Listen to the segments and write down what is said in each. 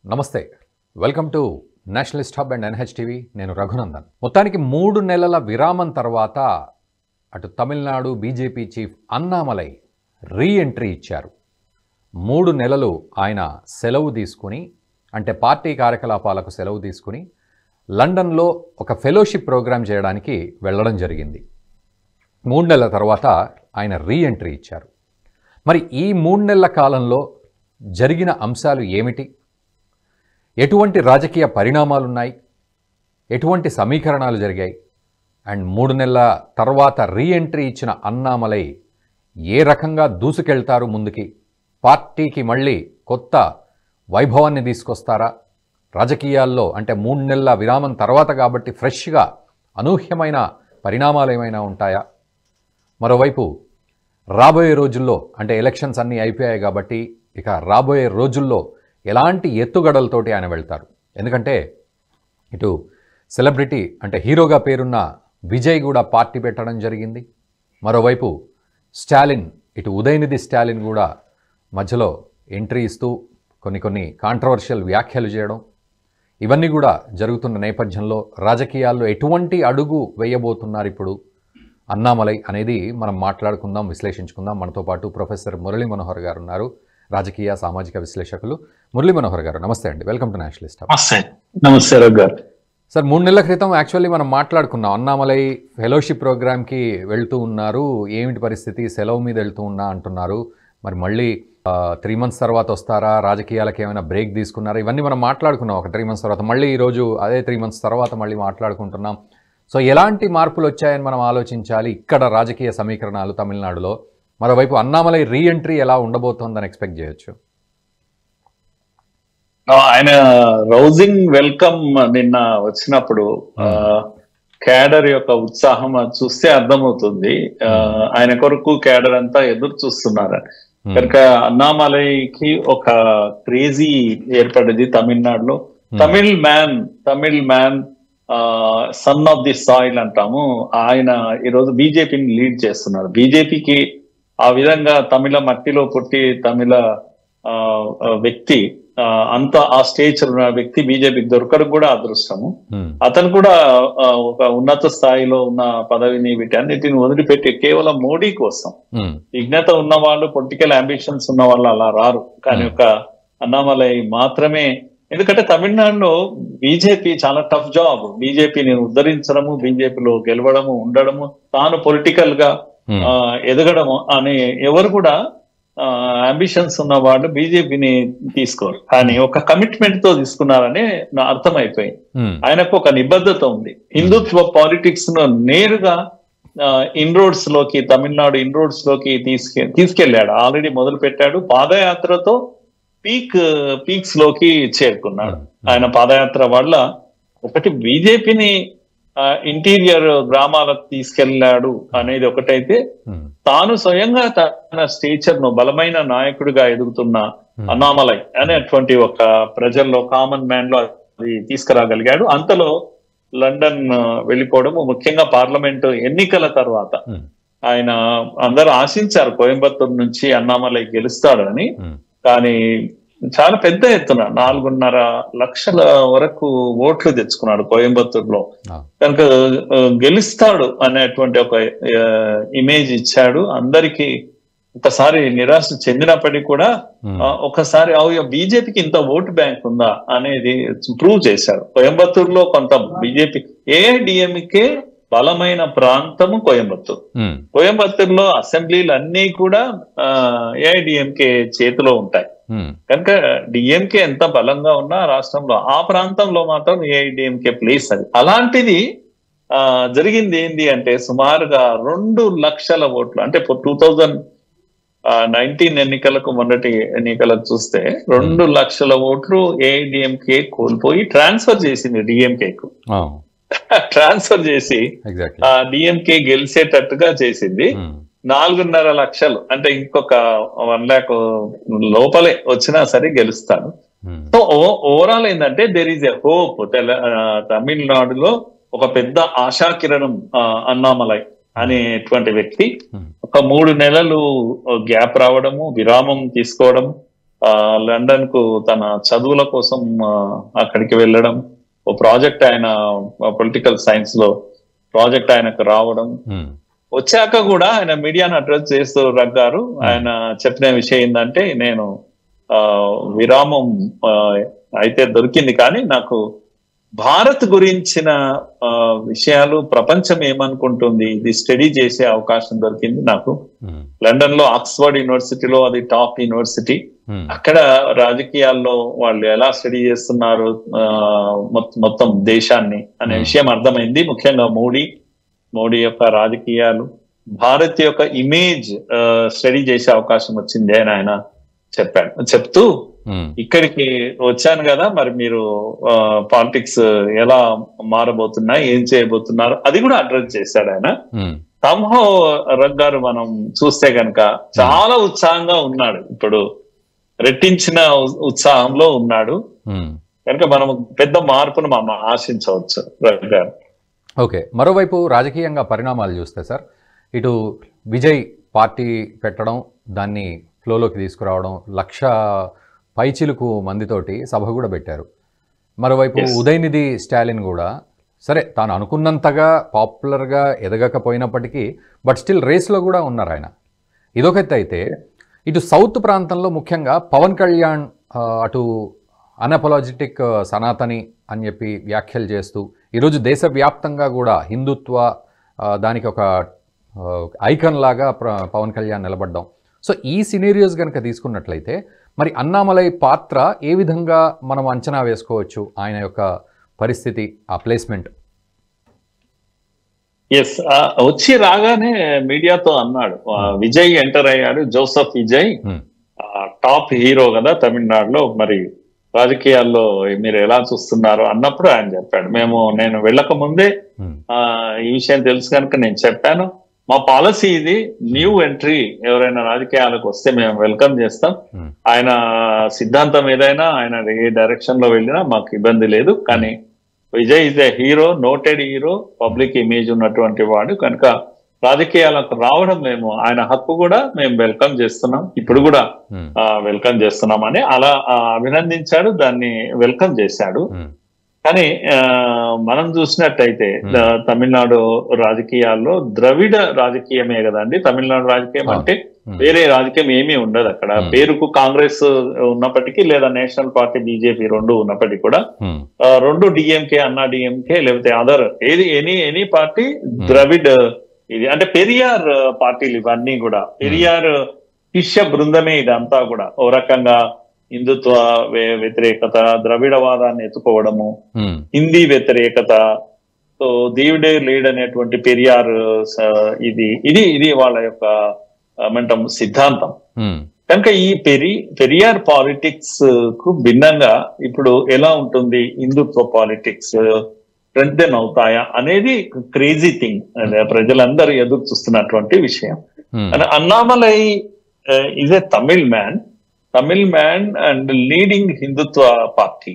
నమస్తే, welcome to Nationalist hub and NH TV. నేను రఘునందన్. మొత్తానికి 3 నెలల విరామం తర్వాత అటు Tamil Nadu BJP chief Annamalai re entry ఇచ్చారు. 3 నెలలు ఆయన సెలవు తీసుకుని, అంటే పార్టీ కార్యకలాపాలకు సెలవు తీసుకుని లండన్లో ఒక ఫెలోషిప్ ప్రోగ్రాం చేయడానికి వెళ్ళడం జరిగింది. 3 నెలల తర్వాత ఆయన రీ ఎంట్రీ ఇచ్చారు. మరి ఈ 3 నెలల కాలంలో జరిగిన అంశాలు ఏమిటి? ఎటువంటి రాజకీయ పరిణామాలున్నాయి? ఎటువంటి సమీకరణాలు జరిగాయి? అండ్ 3 నెలల తర్వాత రీ ఎంట్రీ ఇచ్చిన అన్నామలై ఏ రకంగా దూసుకెళ్తారు ముందుకి? పార్టీకి మళ్ళీ కొత్త వైభవాన్ని తీసుకొస్తారా? రాజకీయాల్లో అంటే 3 నెలల విరామం తర్వాత కాబట్టి ఫ్రెష్గా అనూహ్యమైన పరిణామాలు ఏమైనా ఉంటాయా? మరోవైపు రాబోయే రోజుల్లో అంటే ఎలక్షన్స్ అన్నీ అయిపోయాయి కాబట్టి ఇక రాబోయే రోజుల్లో ఎలాంటి ఎత్తుగడలతోటి ఆయన వెళ్తారు? ఎందుకంటే ఇటు సెలబ్రిటీ అంటే హీరోగా పేరున్న విజయ్ కూడా పార్టీ పెట్టడం జరిగింది. మరోవైపు స్టాలిన్, ఇటు ఉదయనిధి స్టాలిన్ కూడా మధ్యలో ఎంట్రీ ఇస్తూ కొన్ని కాంట్రవర్షియల్ వ్యాఖ్యలు చేయడం, ఇవన్నీ కూడా జరుగుతున్న నేపథ్యంలో రాజకీయాల్లో ఎటువంటి అడుగు వేయబోతున్నారు ఇప్పుడు అన్నామలై అనేది మనం మాట్లాడుకుందాం, విశ్లేషించుకుందాం. మనతో పాటు ప్రొఫెసర్ మురళీ మనోహర్ గారు ఉన్నారు, రాజకీయ సామాజిక విశ్లేషకులు. మురళీ మనోహర్ గారు నమస్తే అండి, వెల్కమ్ టు నేషనలిస్ట్ హబ్. నమస్తే రఘు గారు. సార్, 3 నెలల క్రితం యాక్చువల్లీ మనం మాట్లాడుకున్నాం, అన్నామలై ఫెలోషిప్ ప్రోగ్రామ్కి వెళ్తూ ఉన్నారు, ఏమిటి పరిస్థితి, సెలవు మీద వెళ్తూ ఉన్నా అంటున్నారు. మరి మళ్ళీ 3 months తర్వాత వస్తారా, రాజకీయాలకు ఏమైనా బ్రేక్ తీసుకున్నారా? ఇవన్నీ మనం మాట్లాడుకున్నాం ఒక 3 months తర్వాత. మళ్ళీ ఈరోజు అదే 3 months తర్వాత మళ్ళీ మాట్లాడుకుంటున్నాం. సో ఎలాంటి మార్పులు వచ్చాయని మనం ఆలోచించాలి ఇక్కడ రాజకీయ సమీకరణాలు తమిళనాడులో. మరోవైపు అన్నామలై రీ ఎంట్రీ ఎలా ఉండబోతోందని ఎక్స్పెక్ట్ చేయొచ్చు? ఆయన రౌజింగ్ వెల్కమ్ నిన్న వచ్చినప్పుడు క్యాడర్ యొక్క ఉత్సాహం చూస్తే అర్థమవుతుంది. ఆయన కొరకు క్యాడర్ అంతా ఎదురు చూస్తున్నారు కనుక అన్నామలైకి ఒక క్రేజీ ఏర్పడింది తమిళనాడులో. Tamil man son of the soil అంటాము. ఆయన ఈరోజు బీజేపీని లీడ్ చేస్తున్నారు. బీజేపీకి ఆ విధంగా తమిళ మట్టిలో పుట్టి తమిళ వ్యక్తి, అంత ఆ స్టేజ్ ఉన్న వ్యక్తి బీజేపీకి దొరకడం కూడా అదృష్టము. అతను కూడా ఒక ఉన్నత స్థాయిలో ఉన్న పదవిని వీటన్నిటిని వదిలిపెట్టి కేవలం మోడీ కోసం, విజ్ఞత ఉన్న వాళ్ళు, పొలిటికల్ అంబిషన్స్ ఉన్న వాళ్ళు అలా రారు. కానీ ఒక అన్నామలై మాత్రమే. ఎందుకంటే తమిళనాడులో బీజేపీ చాలా టఫ్ జాబ్. బీజేపీని ఉద్ధరించడము, బీజేపీలో గెలవడము, ఉండడము, తాను పొలిటికల్ గా ఎదగడము అని ఎవరు కూడా అంబిషన్స్ ఉన్న వాళ్ళు బీజేపీని తీసుకోరు. కానీ ఒక కమిట్మెంట్ తో తీసుకున్నారని నా అర్థమైపోయింది. ఆయనకు ఒక నిబద్ధత ఉంది. హిందుత్వ పాలిటిక్స్ ను నేరుగా ఇన్రోడ్స్ లోకి, తమిళనాడు ఇన్రోడ్స్ లోకి తీసుకెళ్లాడు. ఆల్రెడీ మొదలు పెట్టాడు. పాదయాత్రతో పీక్స్ లోకి చేరుకున్నాడు. ఆయన పాదయాత్ర వల్ల ఒకటి బీజేపీని ఇంటీరియర్ గ్రామాలకు తీసుకెళ్లాడు అనేది ఒకటైతే, తాను స్వయంగా తన స్టేచర్ ను బలమైన నాయకుడిగా ఎదుగుతున్న అన్నామలై అనేటువంటి ఒక ప్రజల్లో, కామన్ మ్యాన్ లో అది తీసుకురాగలిగాడు. అంతలో లండన్ వెళ్ళిపోవడము, ముఖ్యంగా పార్లమెంటు ఎన్నికల తర్వాత ఆయన అందరూ ఆశించారు కోయంబత్తూరు నుంచి అన్నామలై గెలుస్తాడని. కానీ చాలా పెద్ద ఎత్తున 4.5 లక్షల వరకు ఓట్లు తెచ్చుకున్నాడు కోయంబత్తూరులో. కనుక గెలుస్తాడు అనేటువంటి ఒక ఇమేజ్ ఇచ్చాడు. అందరికీ ఒకసారి నిరాశ చెందినప్పటికీ కూడా ఒకసారి బీజేపీకి ఇంత ఓటు బ్యాంక్ ఉందా అనేది ప్రూవ్ చేశాడు. కోయంబత్తూరులో కొంత బీజేపీ, ఏఐడిఎంకే బలమైన ప్రాంతము కోయంబత్తూరులో అసెంబ్లీలు అన్ని కూడా ఏఐడిఎంకే చేతిలో ఉంటాయి. కనుక డిఎంకే ఎంత బలంగా ఉన్నా రాష్ట్రంలో, ఆ ప్రాంతంలో మాత్రం ఏఐడిఎంకే ప్లేస్ అది. అలాంటిది జరిగింది ఏంటి అంటే, సుమారుగా 2 లక్షల ఓట్లు, అంటే 2019 ఎన్నికలకు, మొదటి ఎన్నికలకు చూస్తే 2 లక్షల ఓట్లు ఏఐడిఎంకే కోల్పోయి ట్రాన్స్ఫర్ చేసింది డిఎంకేకు. ట్రాన్స్ఫర్ చేసి డిఎంకే గెలిచేటట్టుగా చేసింది. 4.5 లక్షలు అంటే ఇంకొక 1 lakh లోపలే వచ్చినా సరే గెలుస్తాడు. సో ఓవరాల్ ఏంటంటే దేర్ ఈజ్ ఎ హోప్. తమిళనాడులో ఒక పెద్ద ఆశాకిరణం అన్నామలై అనేటువంటి వ్యక్తి. ఒక 3 నెలలు గ్యాప్ రావడము, విరామం తీసుకోవడం, లండన్ కు తన చదువుల కోసం అక్కడికి వెళ్ళడం, ఓ ప్రాజెక్ట్ ఆయన పొలిటికల్ సైన్స్ లో ప్రాజెక్ట్ ఆయనకు రావడం, వచ్చాక కూడా ఆయన మీడియాను అడ్రస్ చేస్తూ రగ్గారు ఆయన చెప్పిన విషయం ఏంటంటే, నేను విరామం అయితే దొరికింది కానీ నాకు భారత్ గురించిన విషయాలు ప్రపంచం ఏమనుకుంటుంది ఇది స్టడీ చేసే అవకాశం దొరికింది నాకు. లండన్ లో ఆక్స్ఫర్డ్ యూనివర్సిటీలో, అది టాప్ యూనివర్సిటీ, అక్కడ రాజకీయాల్లో వాళ్ళు ఎలా స్టడీ చేస్తున్నారు మొత్తం దేశాన్ని అనే విషయం అర్థమైంది. ముఖ్యంగా మోడీ యొక్క రాజకీయాలు, భారత్ యొక్క ఇమేజ్ స్టడీ చేసే అవకాశం వచ్చింది అని ఆయన చెప్తూ ఇక్కడికి వచ్చాను కదా, మరి మీరు పాలిటిక్స్ ఎలా మారబోతున్నాయి, ఏం చేయబోతున్నారు, అది కూడా అడ్రస్ చేశాడు ఆయన. సంహో రగ్గారు మనం చూస్తే కనుక చాలా ఉత్సాహంగా ఉన్నాడు, ఇప్పుడు రెట్టించిన ఉత్సాహంలో ఉన్నాడు కనుక మనం పెద్ద మార్పును మనం ఆశించవచ్చు రగ్గారు. ఓకే, మరోవైపు రాజకీయంగా పరిణామాలు చూస్తే సార్, ఇటు విజయ్ పార్టీ పెట్టడం, దాన్ని ఫ్లోలోకి తీసుకురావడం, 1,00,000 పైచిలుకు మందితోటి సభ కూడా పెట్టారు. మరోవైపు ఉదయనిధి స్టాలిన్ కూడా సరే తాను అనుకున్నంతగా పాపులర్గా ఎదగకపోయినప్పటికీ బట్ స్టిల్ రేస్లో కూడా ఉన్నారు ఆయన. ఇదొకటి అయితే, ఇటు సౌత్ ప్రాంతంలో ముఖ్యంగా పవన్ కళ్యాణ్ అటు అనపలాజిటిక్ సనాతని అని చెప్పి వ్యాఖ్యలు చేస్తూ ఈరోజు దేశవ్యాప్తంగా కూడా హిందుత్వ దానికి ఒక ఐకాన్ లాగా పవన్ కళ్యాణ్ నిలబడ్డాం. సో ఈ సినేరియోస్ కనుక తీసుకున్నట్లయితే మరి అన్నామలై పాత్ర ఏ విధంగా మనం అంచనా వేసుకోవచ్చు, ఆయన యొక్క పరిస్థితి, ఆ ప్లేస్మెంట్? ఎస్, వచ్చి రాగానే మీడియాతో అన్నాడు, విజయ్ ఎంటర్ అయ్యాడు, జోసెఫ్ విజయ్ టాప్ హీరో కదా తమిళనాడులో, మరి రాజకీయాల్లో మీరు ఎలా చూస్తున్నారు అన్నప్పుడు ఆయన చెప్పాడు, నేను వెళ్ళక ముందే ఈ విషయం తెలుసు కనుక నేను చెప్పాను, మా పాలసీ ఇది, న్యూ ఎంట్రీ ఎవరైనా రాజకీయాలకు వస్తే మేము వెల్కమ్ చేస్తాం, ఆయన సిద్ధాంతం ఏదైనా ఆయన ఏ డైరెక్షన్ లో వెళ్ళినా మాకు ఇబ్బంది లేదు, కానీ Vijay is a hero, noted hero, public image ఉన్నటువంటి వాడు కనుక రాజకీయాలకు రావడం ఆయన హక్కు కూడా మేము వెల్కమ్ చేస్తున్నాం, ఇప్పుడు కూడా వెల్కమ్ చేస్తున్నాం అని అలా అభినందించాడు, దాన్ని వెల్కమ్ చేశాడు. కానీ మనం చూసినట్టయితే తమిళనాడు రాజకీయాల్లో ద్రవిడ రాజకీయమే కదండి తమిళనాడు రాజకీయం అంటే, వేరే రాజకీయం ఏమీ ఉండదు అక్కడ. పేరుకు కాంగ్రెస్ ఉన్నప్పటికీ లేదా నేషనల్ పార్టీ బీజేపీ రెండు ఉన్నప్పటికీ కూడా రెండు డిఎంకే, అన్నా డిఎంకే, లేకపోతే అదర్ ఎనీ పార్టీ ద్రవిడ్ ఇది అంటే పెరియార్ పార్టీలు ఇవన్నీ కూడా, పెరియార్ శిష్య బృందమే ఇదంతా కూడా. ఓ రకంగా హిందుత్వ వ్యతిరేకత, ద్రవిడవాదాన్ని ఎత్తుకోవడము, హిందీ వ్యతిరేకత, సో దేవుడే లీడ్ అనేటువంటి పెరియార్ ఇది వాళ్ళ యొక్క ఏమంటాం సిద్ధాంతం. కనుక ఈ పెరియార్ పాలిటిక్స్ కు భిన్నంగా ఇప్పుడు ఎలా ఉంటుంది హిందుత్వ పాలిటిక్స్, స్ట్రెంథెన్ అవుతాయా అనేది క్రేజీ థింగ్, ప్రజలందరూ ఎదురు చూస్తున్నటువంటి విషయం. Annamalai is a Tamil man and leading Hindutva party,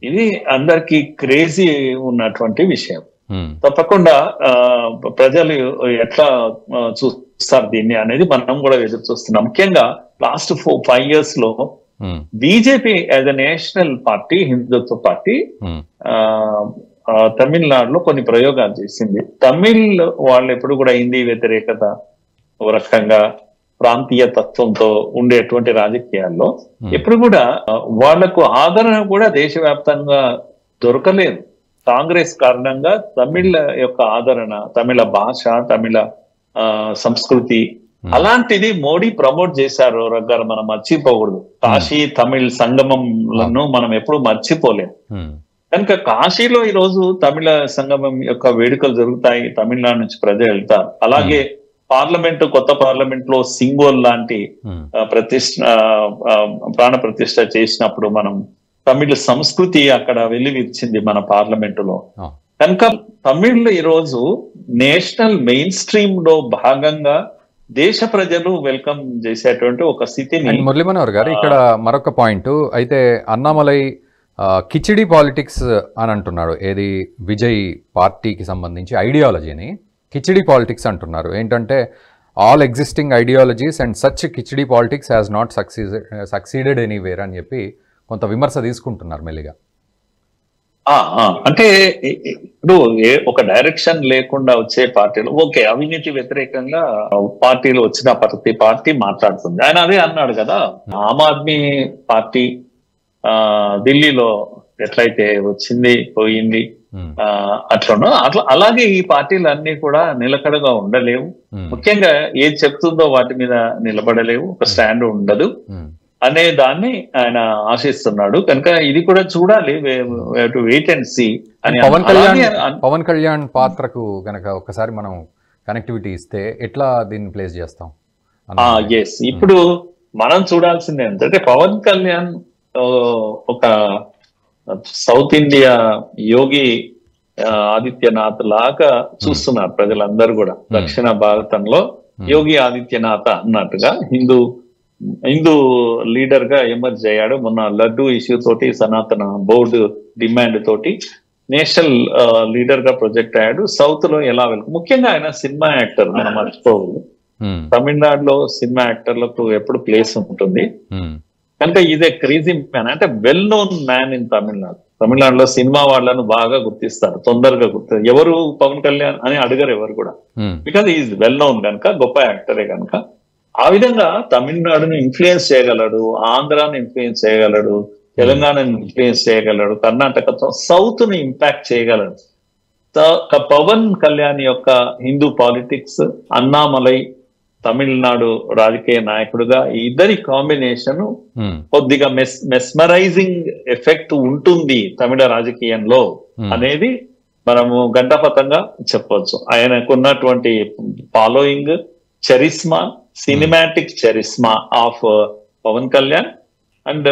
ఇది అందరికి క్రేజీ ఉన్నటువంటి విషయం. తప్పకుండా ప్రజలు ఎట్లా చూస్తారు దీన్ని అనేది మనం కూడా ఎదురు చూస్తున్నాం. ముఖ్యంగా లాస్ట్ 4-5 years లో BJP as a national party, Hindutva party తమిళనాడులో కొన్ని ప్రయోగాలు చేసింది. తమిళ్ వాళ్ళు ఎప్పుడు కూడా హిందీ వ్యతిరేకత, ఓ రకంగా ప్రాంతీయ తత్వంతో ఉండేటువంటి రాజకీయాల్లో ఎప్పుడు కూడా వాళ్లకు ఆదరణ కూడా దేశవ్యాప్తంగా దొరకలేదు. కాంగ్రెస్ కారణంగా తమిళ యొక్క ఆదరణ, తమిళ భాష, తమిళ సంస్కృతి అలాంటిది మోడీ ప్రమోట్ చేశారు రగ్గారు, మనం మర్చిపోకూడదు. కాశీ తమిళ్ సంగమంలను మనం ఎప్పుడు మర్చిపోలేం. కనుక కాశీలో ఈ రోజు తమిళ సంగమం యొక్క వేడుకలు జరుగుతాయి, తమిళనాడు నుంచి ప్రజలు వెళ్తారు. అలాగే కొత్త పార్లమెంట్ లో సింగోల్ లాంటి ప్రాణ ప్రతిష్ఠ చేసినప్పుడు మనం తమిళ సంస్కృతి అక్కడ వెల్లివిరిచింది మన పార్లమెంటులో. కనుక తమిళ్ ఈరోజు నేషనల్ మెయిన్ స్ట్రీమ్ లో భాగంగా దేశ ప్రజలు వెల్కమ్ చేసేటువంటి ఒక స్థితిని. మురళీ మనోహర్ గారు, ఇక్కడ మరొక పాయింట్ అయితే, అన్నామలై కిచిడి పాలిటిక్స్ అని అంటున్నాడు. ఏది విజయ్ పార్టీకి సంబంధించి ఐడియాలజీని కిచిడి పాలిటిక్స్ అంటున్నారు. ఏంటంటే all existing ideologies and such khichdi politics has not succeeded anywhere అని చెప్పి కొంత విమర్శ తీసుకుంటున్నారు మెల్లిగా. అంటే ఇప్పుడు ఒక డైరెక్షన్ లేకుండా వచ్చే పార్టీలు ఓకే, అవినీతి వ్యతిరేకంగా పార్టీలు వచ్చిన ప్రతి పార్టీ మాట్లాడుతుంది. ఆయన అదే అన్నాడు కదా, ఆమ్ ఆద్మీ పార్టీ ఢిల్లీలో ఎట్లయితే వచ్చింది పోయింది అట్లా అలాగే ఈ పార్టీలు అన్ని కూడా నిలకడగా ఉండలేవు. ముఖ్యంగా ఏది చెప్తుందో వాటి మీద నిలబడలేవు, ఒక స్టాండ్ ఉండదు అనే దాన్ని ఆయన ఆశిస్తున్నాడు. కనుక ఇది కూడా చూడాలి, వెయిట్ అండ్ సీ అని. పవన్ కళ్యాణ్ పాత్రకు గనక ఒకసారి మనం కనెక్టివిటీ ఇస్తే ఎట్లా దీన్ని ప్లేస్ చేస్తాం? ఎస్, ఇప్పుడు మనం చూడాల్సింది ఏంటంటే పవన్ కళ్యాణ్ ఒక సౌత్ ఇండియా యోగి ఆదిత్యనాథ్ లాగా చూస్తున్నారు ప్రజలందరూ కూడా. దక్షిణ భారతంలో యోగి ఆదిత్యనాథ్ అన్నట్టుగా హిందూ లీడర్ గా ఎమర్జ్ అయ్యాడు. మొన్న లడ్డు ఇష్యూ తోటి, సనాతన బోర్డు డిమాండ్ తోటి నేషనల్ లీడర్ గా ప్రొజెక్ట్ అయ్యాడు. సౌత్ లో ఎలా ముఖ్యంగా ఆయన సినిమా యాక్టర్, మనం మర్చిపోవాలి. తమిళనాడులో సినిమా యాక్టర్లకు ఎప్పుడు ప్లేస్ ఉంటుంది. కనుక ఇదే క్రేజీ మ్యాన్, అంటే well known man in Tamil Nadu. తమిళనాడులో సినిమా వాళ్ళను బాగా గుర్తిస్తారు, తొందరగా గుర్తిస్తారు. ఎవరు పవన్ కళ్యాణ్ అని అడగరు ఎవరు కూడా, బికాజ్ ఈజ్ వెల్ నోన్ కనుక, గొప్ప యాక్టరే కనుక. ఆ విధంగా తమిళనాడుని ఇన్ఫ్లుయెన్స్ చేయగలడు, ఆంధ్రాని ఇన్ఫ్లుయెన్స్ చేయగలడు, తెలంగాణని ఇన్ఫ్లుయెన్స్ చేయగలడు, కర్ణాటకతో సౌత్ ని ఇంపాక్ట్ చేయగలడు. పవన్ కళ్యాణ్ యొక్క హిందూ పాలిటిక్స్, అన్నామలై తమిళనాడు రాజకీయ నాయకుడుగా ఇద్దరి కాంబినేషన్ కొద్దిగా మెస్మరైజింగ్ ఎఫెక్ట్ ఉంటుంది తమిళ రాజకీయంలో అనేది మనము గంటపతంగా చెప్పవచ్చు. ఆయనకున్నటువంటి following, charisma, cinematic charisma of Pawan Kalyan and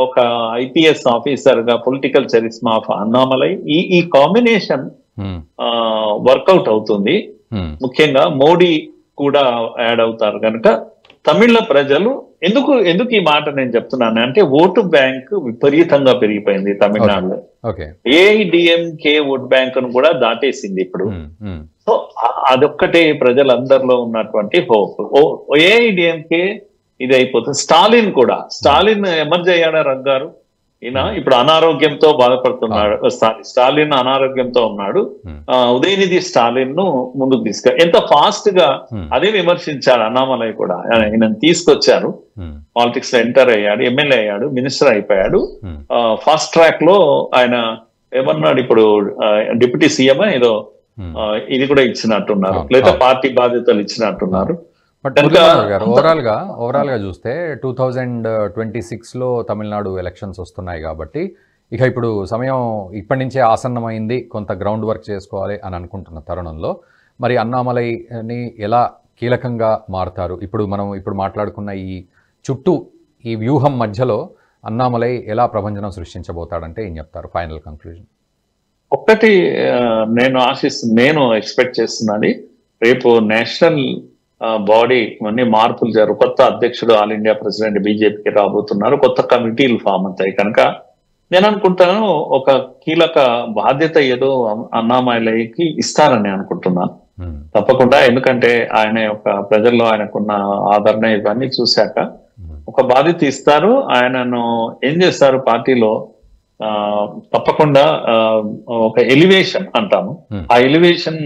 ఒక ఐపీఎస్ ఆఫీసర్ గా పొలిటికల్ చరిస్మా ఆఫ్ అన్నామలై, ఈ కాంబినేషన్ వర్కౌట్ అవుతుంది. ముఖ్యంగా మోడీ కూడా యాడ్ అవుతారు కనుక తమిళ ప్రజలు ఎందుకు ఈ మాట నేను చెప్తున్నాను అంటే, ఓటు బ్యాంక్ విపరీతంగా పెరిగిపోయింది తమిళనాడులో. ఏఐడిఎంకే ఓట్ బ్యాంక్ ను కూడా దాటేసింది ఇప్పుడు. సో అదొక్కటే ప్రజలందరిలో ఉన్నటువంటి హోప్. ఏఐడిఎంకే ఇది అయిపోతుంది. స్టాలిన్ ఎమర్జ్ అయ్యాడా రగ్గారు? ఈయన ఇప్పుడు అనారోగ్యంతో బాధపడుతున్నాడు. స్టాలిన్ అనారోగ్యంతో ఉన్నాడు. ఉదయనిధి స్టాలిన్ ను ముందుకు ఎంత ఫాస్ట్ గా అదే విమర్శించాడు అన్నామలై కూడా. ఈయన తీసుకొచ్చారు, పాలిటిక్స్ లో ఎంటర్ అయ్యాడు, ఎమ్మెల్యే అయ్యాడు, మినిస్టర్ అయిపోయాడు. ఫాస్ట్ ట్రాక్ లో ఆయన ఏమన్నాడు, ఇప్పుడు డిప్యూటీ సీఎం ఏదో ఇది కూడా ఇచ్చినట్టున్నారు, లేదా పార్టీ బాధ్యతలు ఇచ్చినట్టున్నారు. బట్ ఓవరాల్ గా చూస్తే 2026లో తమిళనాడు ఎలక్షన్స్ వస్తున్నాయి కాబట్టి ఇక ఇప్పుడు సమయం ఇప్పటి నుంచే ఆసన్నమైంది, కొంత గ్రౌండ్ వర్క్ చేసుకోవాలి అని అనుకుంటున్న తరుణంలో మరి అన్నామలైని ఎలా కీలకంగా మారుతారు? ఇప్పుడు మాట్లాడుకున్న ఈ వ్యూహం మధ్యలో అన్నామలై ఎలా ప్రభంజనం సృష్టించబోతాడంటే ఏం చెప్తారు ఫైనల్ కంక్లూజన్? ఒక్కటి నేను ఎక్స్పెక్ట్ చేస్తున్నది, రేపు నేషనల్ బాడీ అన్ని మార్పులు కొత్త అధ్యక్షుడు ఆల్ ఇండియా ప్రెసిడెంట్ బీజేపీకి రాబోతున్నారు, కొత్త కమిటీలు ఫామ్ అవుతాయి. కనుక నేను అనుకుంటాను ఒక కీలక బాధ్యత ఏదో అన్నామలైకి ఇస్తారని అనుకుంటున్నాను తప్పకుండా. ఎందుకంటే ఆయన యొక్క ప్రజల్లో ఆయనకున్న ఆదరణ ఇవన్నీ చూశాక ఒక బాధ్యత ఇస్తారు. ఆయనను ఏం చేస్తారు పార్టీలో తప్పకుండా ఒక ఎలివేషన్ అంటాము, ఆ ఎలివేషన్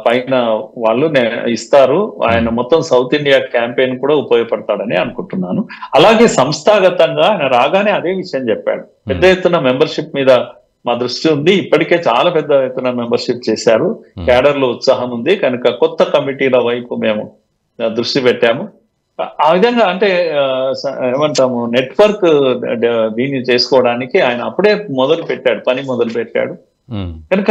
పైన వాళ్ళు ఇస్తారు. ఆయన మొత్తం సౌత్ ఇండియా క్యాంపెయిన్ కూడా ఉపయోగపడతాడని అనుకుంటున్నాను. అలాగే సంస్థాగతంగా ఆయన రాగానే అదే విషయం చెప్పాడు, పెద్ద ఎత్తున మెంబర్షిప్ మీద మా దృష్టి ఉంది, ఇప్పటికే చాలా పెద్ద ఎత్తున మెంబర్షిప్ చేశారు, క్యాడర్ లో ఉత్సాహం ఉంది, కనుక కొత్త కమిటీల వైపు మేము దృష్టి పెట్టాము. ఆ విధంగా అంటే ఏమంటాము, నెట్వర్క్ దీన్ని చేసుకోవడానికి ఆయన అప్పుడే పని మొదలు పెట్టాడు. కనుక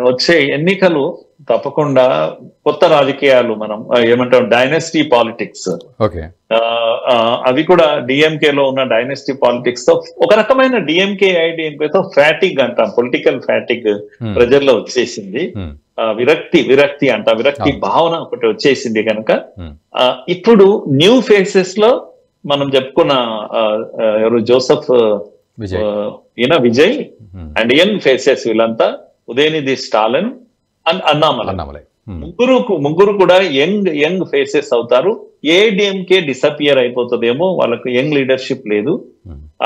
వచ్చే ఎన్నికలు తప్పకుండా కొత్త రాజకీయాలు, మనం ఏమంటాం డైనెస్టీ పాలిటిక్స్, అవి కూడా డిఎంకేలో ఉన్న డైనెస్టీ పాలిటిక్స్ తో ఒక రకమైన డిఎంకేతో ఫ్యాటిక్ అంటాం, పొలిటికల్ ఫ్యాటిక్ ప్రజల్లో వచ్చేసింది. విరక్తి భావన ఒకటి వచ్చేసింది. కనుక ఇప్పుడు న్యూ ఫేసెస్ లో మనం చెప్పుకున్న ఎవరు Joseph Vijay and young faces వీళ్ళంతా ఉదయనిధి స్టాలిన్ అండ్ అన్నామలై ముగ్గురు కూడా యంగ్ ఫేసెస్ అవుతారు. ఏఐడిఎంకే డిసపియర్ అయిపోతుందేమో, వాళ్ళకు యంగ్ లీడర్షిప్ లేదు.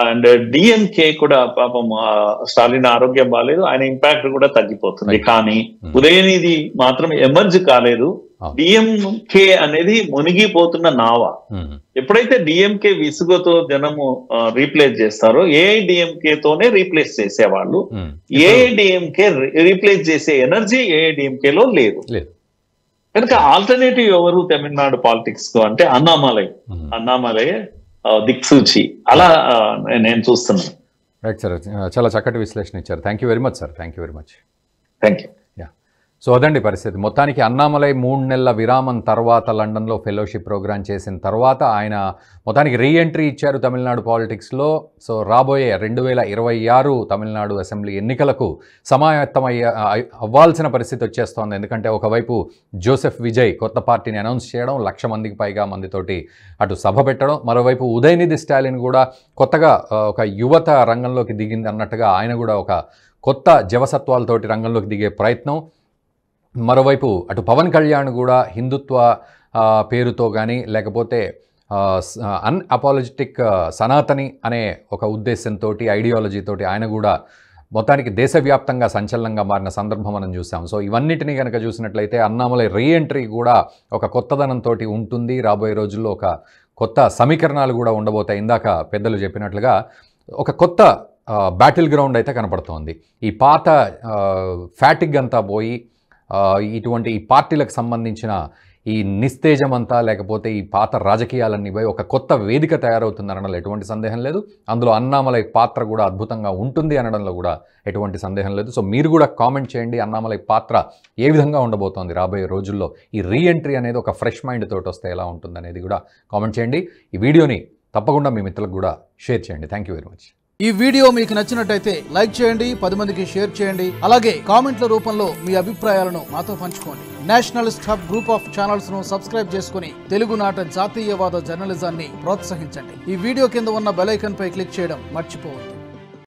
అండ్ డిఎంకే కూడా పాపం స్టాలిన్ ఆరోగ్యం బాగాలేదు, ఆయన ఇంపాక్ట్ కూడా తగ్గిపోతుంది. కానీ ఉదయనిధి మాత్రం ఎమర్జ్ కాలేదు. డిఎంకే అనేది మునిగిపోతున్న నావ. ఎప్పుడైతే డిఎంకే విసుగుతో జనము రీప్లేస్ చేస్తారో ఏఐడిఎంకే తోనే రీప్లేస్ చేసేవాళ్ళు. ఏఐడిఎంకే రీప్లేస్ చేసే ఎనర్జీ ఏఐడిఎంకే లో లేదు. కనుక ఆల్టర్నేటివ్ ఎవరు తమిళనాడు పాలిటిక్స్ కు అంటే అన్నామలై దిక్సూచి. అలా నేను చూస్తున్నాను. రైట్ సార్, చాలా చక్కటి విశ్లేషణ ఇచ్చారు. Thank you very much sir. Thank you very much. Thank you. So అదండి పరిస్థితి. మొత్తానికి అన్నామలై 3 నెలల విరామం తర్వాత లండన్లో ఫెలోషిప్ ప్రోగ్రాం చేసిన తర్వాత ఆయన మొత్తానికి రీఎంట్రీ ఇచ్చారు తమిళనాడు పాలిటిక్స్లో. సో రాబోయే 2026 తమిళనాడు అసెంబ్లీ ఎన్నికలకు అవ్వాల్సిన పరిస్థితి వచ్చేస్తోంది. ఎందుకంటే ఒకవైపు జోసెఫ్ విజయ్ కొత్త పార్టీని అనౌన్స్ చేయడం, 1,00,000 మందికి పైగా మందితోటి అటు సభ పెట్టడం, మరోవైపు ఉదయనిధి స్టాలిన్ కూడా కొత్తగా ఒక యువత రంగంలోకి దిగింది అన్నట్టుగా ఆయన కూడా ఒక కొత్త జవసత్వాలతోటి రంగంలోకి దిగే ప్రయత్నం. మరోవైపు అటు పవన్ కళ్యాణ్ కూడా హిందుత్వ పేరుతో కానీ లేకపోతే అన్అపాలజెటిక్ సనాతని అనే ఒక ఉద్దేశంతో ఐడియాలజీతోటి ఆయన కూడా మొత్తానికి దేశవ్యాప్తంగా సంచలనంగా మారిన సందర్భం మనం చూసాం. సో ఇవన్నిటినీ కనుక చూసినట్లయితే అన్నామలై రీఎంట్రీ కూడా ఒక కొత్తదనంతో ఉంటుంది. రాబోయే రోజుల్లో ఒక కొత్త సమీకరణాలు కూడా ఉండబోతాయి. ఇందాక పెద్దలు చెప్పినట్లుగా ఒక కొత్త బ్యాటిల్ గ్రౌండ్ అయితే కనపడుతోంది. ఈ పాత ఫ్యాటిగ్ అంతా పోయి ఇటువంటి ఈ పార్టీలకు సంబంధించిన ఈ నిస్తేజం అంతా లేకపోతే ఈ పాత రాజకీయాలన్నీ పోయి ఒక కొత్త వేదిక తయారవుతుందనడంలో ఎటువంటి సందేహం లేదు. అందులో అన్నామలై పాత్ర కూడా అద్భుతంగా ఉంటుంది అనడంలో కూడా ఎటువంటి సందేహం లేదు. సో మీరు కూడా కామెంట్ చేయండి, అన్నామలై పాత్ర ఏ విధంగా ఉండబోతోంది రాబోయే రోజుల్లో. ఈ రీఎంట్రీ అనేది ఒక ఫ్రెష్ మైండ్ తోటి వస్తే ఎలా ఉంటుంది అనేది కూడా కామెంట్ చేయండి. ఈ వీడియోని తప్పకుండా మీ మిత్రులకు కూడా షేర్ చేయండి. Thank you very much. ఈ వీడియో మీకు నచ్చినట్టయితే లైక్ చేయండి, 10 మందికి షేర్ చేయండి. అలాగే కామెంట్ల రూపంలో మీ అభిప్రాయాలను మాతో పంచుకోండి. Nationalist hub group of channels ను సబ్స్క్రైబ్ చేసుకుని తెలుగునాట జాతీయవాద జర్నలిజాన్ని ప్రోత్సహించండి. ఈ వీడియో కింద ఉన్న బెల్ ఐకాన్ పై క్లిక్ చేయడం మర్చిపోవద్దు.